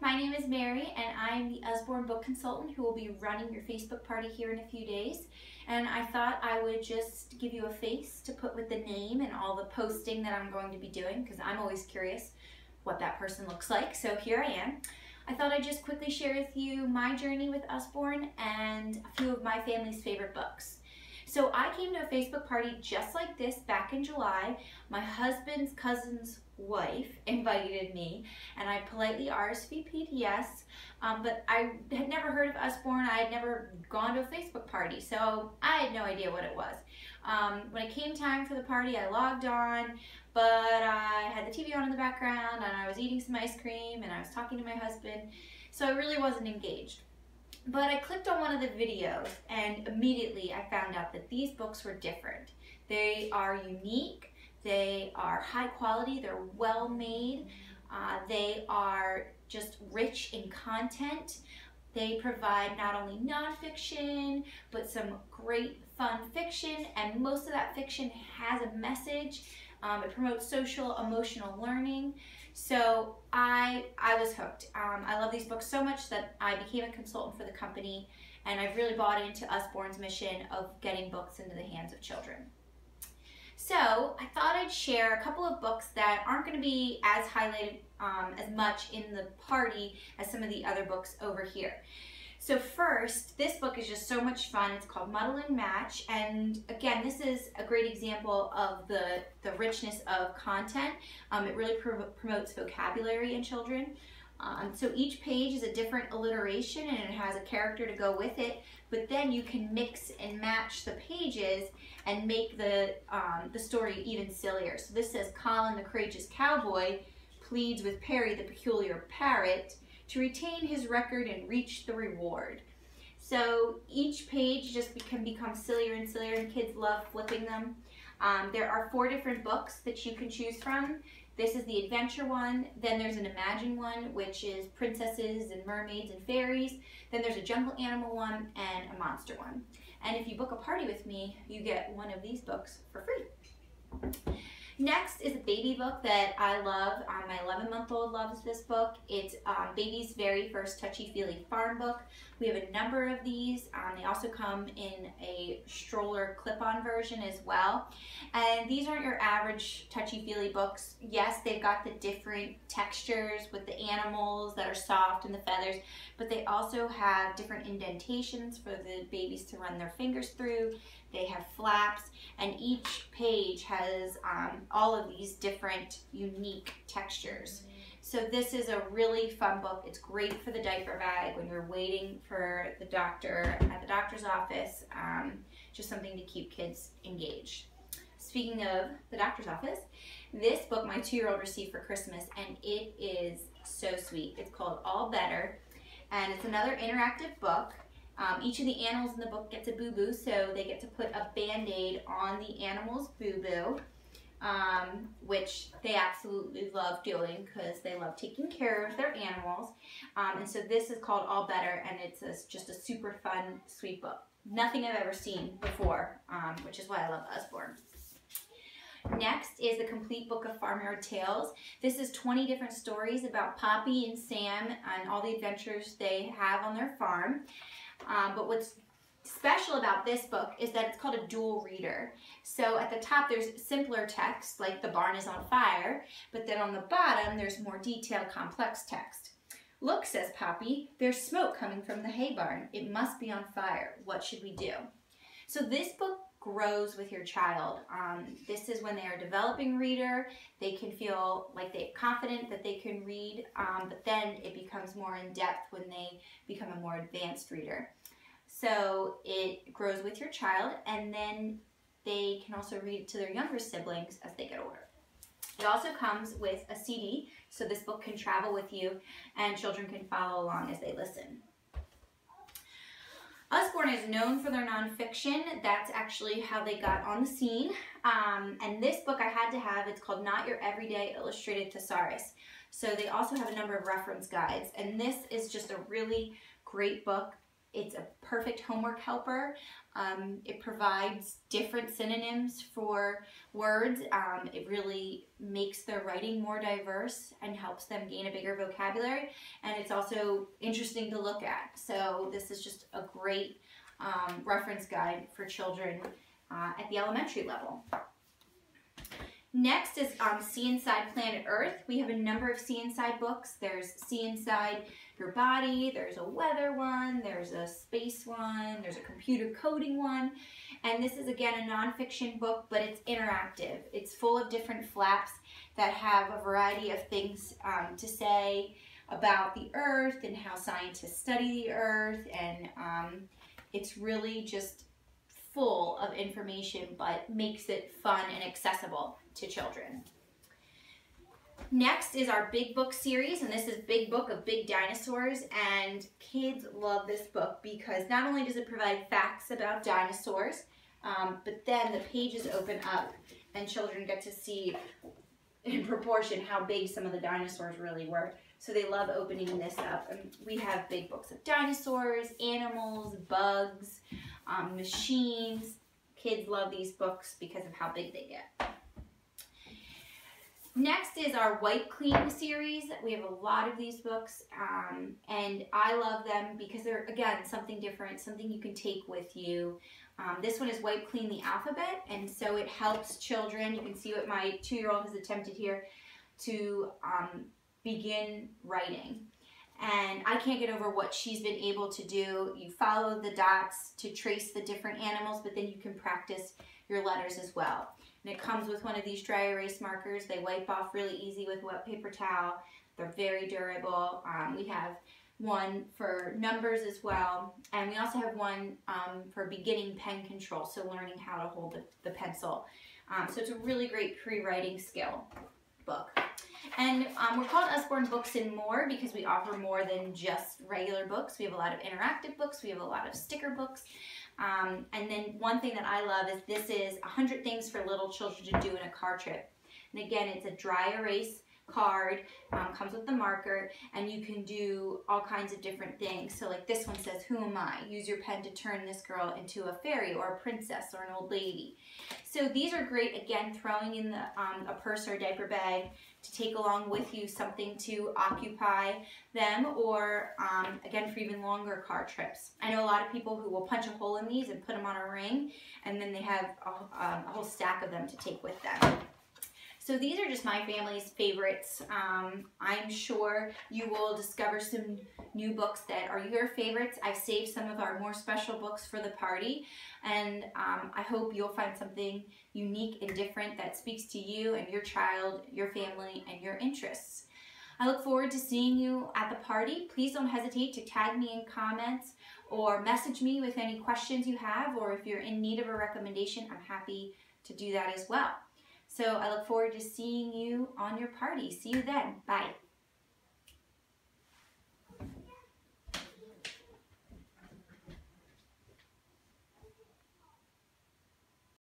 my name is Mary and I'm the Usborne Book Consultant who will be running your Facebook party here in a few days. And I thought I would just give you a face to put with the name and all the posting that I'm going to be doing, because I'm always curious what that person looks like. So here I am. I thought I'd just quickly share with you my journey with Usborne and a few of my family's favorite books. So I came to a Facebook party just like this back in July. My husband's cousin's wife invited me and I politely RSVP'd yes, but I had never heard of Usborne. I had never gone to a Facebook party, so I had no idea what it was. When it came time for the party, I logged on, but I had the TV on in the background and I was eating some ice cream and I was talking to my husband, so I really wasn't engaged. But I clicked on one of the videos and immediately I found out that these books were different. They are unique, they are high quality, they're well made, they are just rich in content. They provide not only nonfiction, but some great fun fiction, and most of that fiction has a message. It promotes social, emotional learning. So I was hooked. I love these books so much that I became a consultant for the company, and I've really bought into Usborne's mission of getting books into the hands of children. So I thought I'd share a couple of books that aren't going to be as highlighted as much in the party as some of the other books over here. So first, this book is just so much fun. It's called Muddle and Match, and again, this is a great example of the richness of content. It really promotes vocabulary in children. So each page is a different alliteration and it has a character to go with it, but then you can mix and match the pages and make the story even sillier. So this says, Colin the courageous cowboy pleads with Perry the peculiar parrot to retain his record and reach the reward. So each page just can become sillier and sillier, and kids love flipping them. There are 4 different books that you can choose from. This is the adventure one, then there's an imagine one, which is princesses and mermaids and fairies, then there's a jungle animal one and a monster one. And if you book a party with me, you get one of these books for free. Next is a baby book that I love. My 11-month-old loves this book. It's baby's very first touchy-feely farm book. We have a number of these. They also come in a stroller clip-on version as well. And these aren't your average touchy-feely books. Yes, they've got the different textures with the animals that are soft and the feathers, but they also have different indentations for the babies to run their fingers through. They have flaps, and each page has all of these different unique textures. So this is a really fun book. It's great for the diaper bag when you're waiting for the doctor at the doctor's office. Just something to keep kids engaged. Speaking of the doctor's office, this book my 2-year-old received for Christmas, and it is so sweet. It's called All Better, and it's another interactive book. Each of the animals in the book gets a boo-boo, so they get to put a Band-Aid on the animal's boo-boo, which they absolutely love doing because they love taking care of their animals. And so this is called All Better, and it's just a super fun, sweet book. Nothing I've ever seen before, which is why I love Usborne. Next is the complete book of Farmyard Tales. This is 20 different stories about Poppy and Sam and all the adventures they have on their farm. But what's special about this book is that it's called a dual reader. So at the top there's simpler text like the barn is on fire, but then on the bottom there's more detailed, complex text. Look, says Poppy, there's smoke coming from the hay barn. It must be on fire. What should we do? So this book grows with your child. This is when they are a developing reader. They can feel like they're confident that they can read, but then it becomes more in depth when they become a more advanced reader. So it grows with your child, and then they can also read it to their younger siblings as they get older. It also comes with a CD, so this book can travel with you and children can follow along as they listen. Usborne is known for their nonfiction. That's actually how they got on the scene. And this book I had to have. It's called Not Your Everyday Illustrated Thesaurus. So they also have a number of reference guides. And this is just a really great book. It's a perfect homework helper. It provides different synonyms for words. It really makes their writing more diverse and helps them gain a bigger vocabulary. And it's also interesting to look at. So this is just a great reference guide for children at the elementary level. Next is See Inside Planet Earth. We have a number of See Inside books. There's See Inside Your Body, there's a weather one, there's a space one, there's a computer coding one. And this is again a nonfiction book, but it's interactive. It's full of different flaps that have a variety of things to say about the Earth and how scientists study the Earth. And it's really just full of information, but makes it fun and accessible to children. Next is our Big Book series, and this is Big Book of Big Dinosaurs, and kids love this book because not only does it provide facts about dinosaurs, but then the pages open up and children get to see in proportion how big some of the dinosaurs really were. So they love opening this up. And we have big books of dinosaurs, animals, bugs, machines. Kids love these books because of how big they get. Next is our Wipe Clean series. We have a lot of these books, and I love them because they're, again, something different, something you can take with you. This one is Wipe Clean the Alphabet, and so it helps children. You can see what my 2-year-old has attempted here to begin writing. And I can't get over what she's been able to do. You follow the dots to trace the different animals, but then you can practice your letters as well. And it comes with one of these dry erase markers. They wipe off really easy with wet paper towel. They're very durable. We have one for numbers as well. And we also have one for beginning pen control, so learning how to hold the pencil. So it's a really great pre-writing skill book. And we're called Usborne Books and More because we offer more than just regular books. We have a lot of interactive books. We have a lot of sticker books. And then one thing that I love is this is 100 Things for Little Children to Do in a Car Trip. And again, it's a dry erase card, comes with the marker, and you can do all kinds of different things. So like this one says, who am I? Use your pen to turn this girl into a fairy or a princess or an old lady. So these are great, again, throwing in the, a purse or a diaper bag to take along with you, something to occupy them, or again, for even longer car trips. I know a lot of people who will punch a hole in these and put them on a ring, and then they have a whole stack of them to take with them. So these are just my family's favorites. I'm sure you will discover some new books that are your favorites. I've saved some of our more special books for the party, and I hope you'll find something unique and different that speaks to you and your child, your family, and your interests. I look forward to seeing you at the party. Please don't hesitate to tag me in comments or message me with any questions you have, or if you're in need of a recommendation, I'm happy to do that as well. So I look forward to seeing you on your party. See you then. Bye.